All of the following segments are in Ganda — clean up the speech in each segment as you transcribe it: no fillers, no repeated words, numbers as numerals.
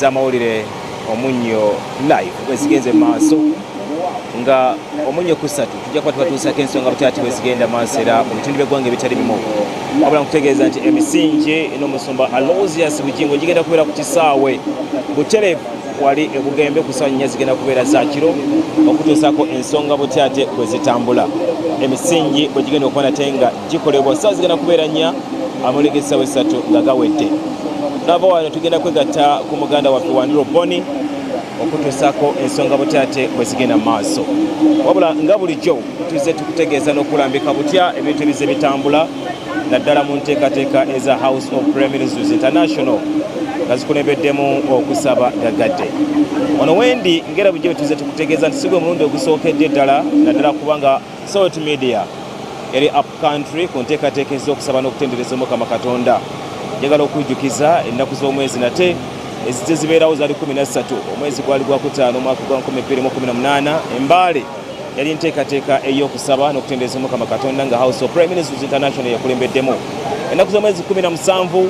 ez'amawulire Omunnyo live bwezigenze maaso nga Omunnyo ku 3 tujja kuba tubatuusako ensonga butaati bwezigenda maaso era mu bitundu by'eggwanga ebitali bimu wabula nkutegeeza nti emisingi n'omusumba Aloysius Bujingo gigenda kubeera ku kisaawe Butere wali ebugembe ku ssaawa 4 zigenda kubeera za kiro okutuusako ensonga butaate bwezitambula emisingi bwe gigenda okuba nate nga gikolebwa ssaawa zigenda kubeera 4 amawulire g'essaawa 3 nga gawedde nava wano tugenda kwegatta ku muganda waffe Wandiro Boni okutuusako ensonga butaate bwezigenda maaso wabula nga bulijjo tuze tukutegeeza n'okulambika butya ebintu ebize bitambula naddala mu nteekateeka eza House of Prime Ministers International nga zikulembeddemu okusaba gagadde ono wendi ngera bujjo tuze tukutegeeza nti sigwe mulundi ogusookedde ddala naddala kubanga Salt Media eri up country ku nteekateeka ez'okusaba n'okutendereza Mukama Katonda njagala okujjukiza ennaku z'omwezi nate ezite zibeerawo zaali 13 omwezi gwali gwa 5 omwaka gwa 2018 embaale yali nteekateeka ey'okusaba n'okutendereza Mukama Katonda nga House of Prime Ministers International yakulembeddemu ennaku z'omwezi 17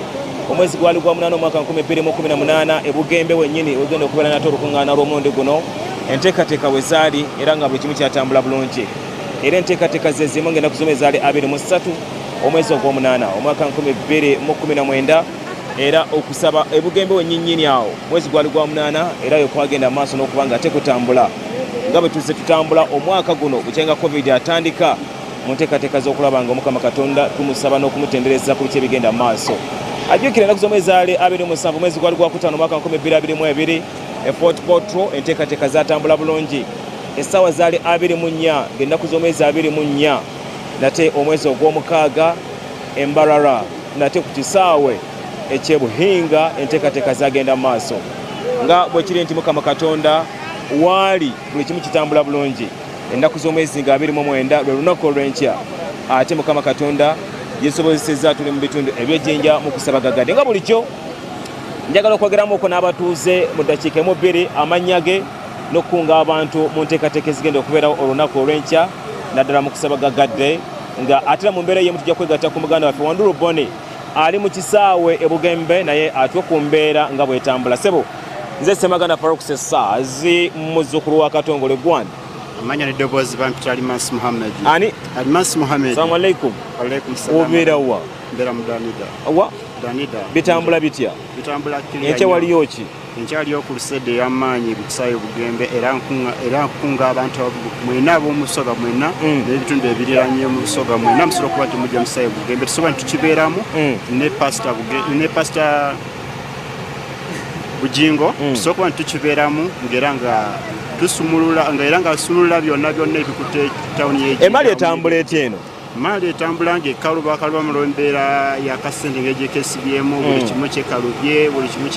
omwezi gwali gwa 8 omwaka 2018 ebugembe wennyini ogenda okubeera nate olukungaana lw'omulundi guno enteekateeka bwe zaali era nga buli kimu kyatambula bulungi era enteekateeka ze zimu ng'ennaku z'omwezi zaali 23 omwezi ogw'omunaana omwaka 2019 era okusaba ebugembe wennyinnyini awo mwezi gwali gwa 8 era yo kwagenda maaso n'okuba nga tekutambula nga bwe tuzze tutambula omwaka guno bukyenga covid atandika mu nteekateeka z'okulaba nga Omukama Katonda tumusaba n'okumutendereza ku biki ebigenda maaso ajjukira ennaku z'omwezi zaali 27 omwezi gwali gwa 5 omwaka 2022 Fort Potro enteekateeka zatambula bulungi essaawa zaali 24 ng'ennaku z'omwezi 24 nate omwezi ogw'omukaaga Embarara nate ku kisaawe ekyebuhinga enteekateeka zagenda maaso nga bwe kiri nti Mukama Katonda waali buli kimu kitambula bulungi ennaku z'omwezi nga 29 lwe lunaku olw'enkya ate Mukama Katonda yeesobozesezza tuli mu bitundu eby'ejjinja mu kusaba gagadde nga bulijjo njagala okwogeramu okwo n'abatuuze mu ddakiika emu bbiri amannya ge n'okukunga abantu mu nteekateeka ezigenda okubeerawo olunaku olw'enkya naddala mu kusaba gagadde nga ate mu mbeera y'emu tujja kwegatta ku muganda waffe Wandiro Boni ali mu kisaawe ebugembe naye atwe ku mbeera nga bwetambula sebo nze Semagana Farouk Sessazi muzzukulu wa Katongole Gwani amanya n'eddoboozi bampita Almas Muhammad ani Almas Muhammad Assalamu alaikum Alaikum salaam obeera wa mbeera mu Danida wa Danida bitambula bitya bitambula kiri enkya waliyo ki enkyaliyo ku lusede y'amaanyi bukisaawe bugembe era nkunga abantu mwena ab'omusoga mwena n'ebitundu ebiriraanye mu busoga mwena musobola okuba temujja mu kisaawe bugembe tusobola nti tukibeeramu ne pasita Bujingo tusobola okuba nti tukibeeramu ng'era nga tusumulula era nga asumulula byonna ebikutte tawuni y'ejjinja emali etambula etya eno mali etambula ng'ekaluba mu lw'embeera y'akasente ng'egyekesibyemu buli kimu kyekalubye buli kimu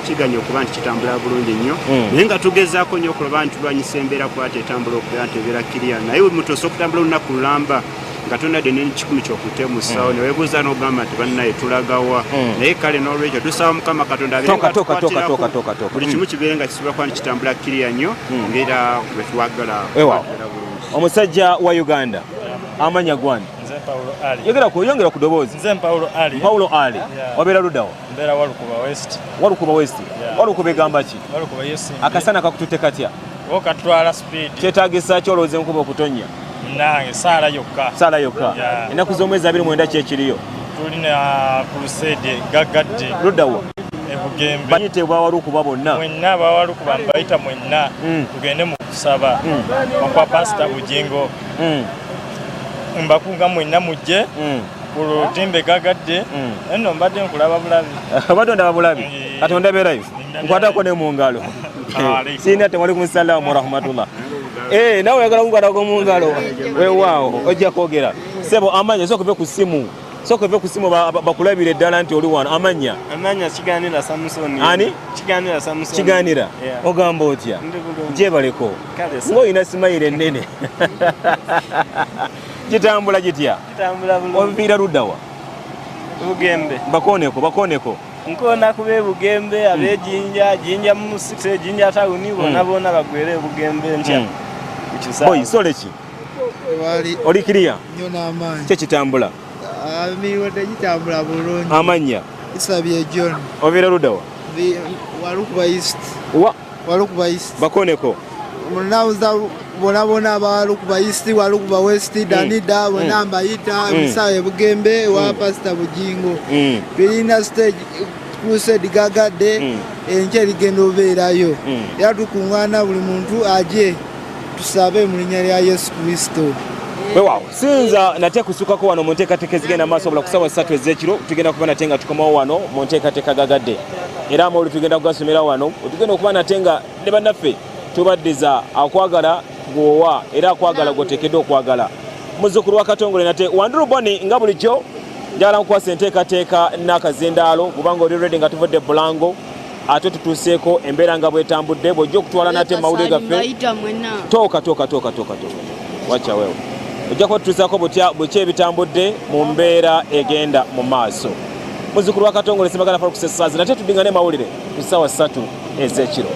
kiganye okuba nti kitambula bulungi nnyo naye nga tugezaako nnyo okulaba nti tulwanyisa embeera kuba tetambula okubeera nti ebeera kiriya naye mutosa okutambula olunaku lulamba nga tonadde n'ekikumi kyokute mu ssaawa ne weebuuza n'ogamba nti bannaye tulagawa naye kale n'olwekyo tusaba Mukama Katonda buli kimu kibeere nga kisobola kuba nti kitambula kiriya nnyo ng'era bwe twagala omusajja wa Uganda amanya gwani yongera ku ddoboozi nze Paulo Ali wabeera luddawa mbeera Walukuba West Walukuba egamba ki Walukuba yesimbi akasana kakututte katya okatwala speed kyetaagisa ki olowooza enkuba okutonnya nange saala yokka ennaku z'omwezi 29 kyekiriyo tulina crusade gagadde luddawa ebugembe bayitibwa Walukuba bonna mwenna abawalukuba mbayita mwenna tugende mu kusaba okwa pasita Bujingo mbakunga mwenna mujje ku lutimbe gagadde eno mbadde nkulaba bulabi abadonda babulabi Katonda beerayo nkwatako ne mu ngalo siina tewali salaamu wa rahmatullah nawe oyagala kukwatako mu ngalo weewaawo ojja kwogera sebo amanya sokuve ku simu bakulabire eddala nti oli wano amanya Kiganira Samusoni ani Kiganira ogamba otya gyebaleko ng'olina simayiro ennene gitambula gitya oviira luddawa Bugembe bakoneko nkona kuba Bugembe ab'ejjinja mu 6 ejjinja tawuni bonna bagwere Bugembe ntya boy sole ki oli kiriya nnyo n'amaanyi kyekitambula miriwadde gitambula bulungi amanya Isabye John obeera luddawa Walukuba East. Walukuba East. Bakoneko. Munauza bona Walukuba East, Walukuba West, Danida, Wanamba Ita, Musaye Bugembe, wa Pastor Bujingo. Tulina stage crusade gagadde enje ligenda obeerayo. Era tukungaana buli muntu aje tusabe mu linnya lya Yesu Kristo. Wow, sinza nate kusukako wano mu nteekateeka zigenda maaso obula kusawa 3 ez'ekiro tugenda kuba nate nga tukomawo wano mu nteekateeka gagadde era amawulire tugenda kugasomera wano tugenda okuba nate nga ne bannaffe tubaddiza akwagala gwowa era akwagala gwoteekeddwa okwagala muzzukulu wa Katongole nate Wanduru Boni nga bulijjo njagala nkukwasa enteekateeka n'akazindaalo kubanga oli ready nga tuvudde Bulango ate tutuuseeko embeera nga bwetambudde bw'ojja okutwala nate mawulire gaffe tooka wacha wewe ojja kuba tutuusaako butya ebitambudde mu mbeera egenda mu maaso muzzukulu wa Katongole Sembagala Faruku Ssaazi nate tudingane mawulire ku ssaawa 3 ez'ekiro.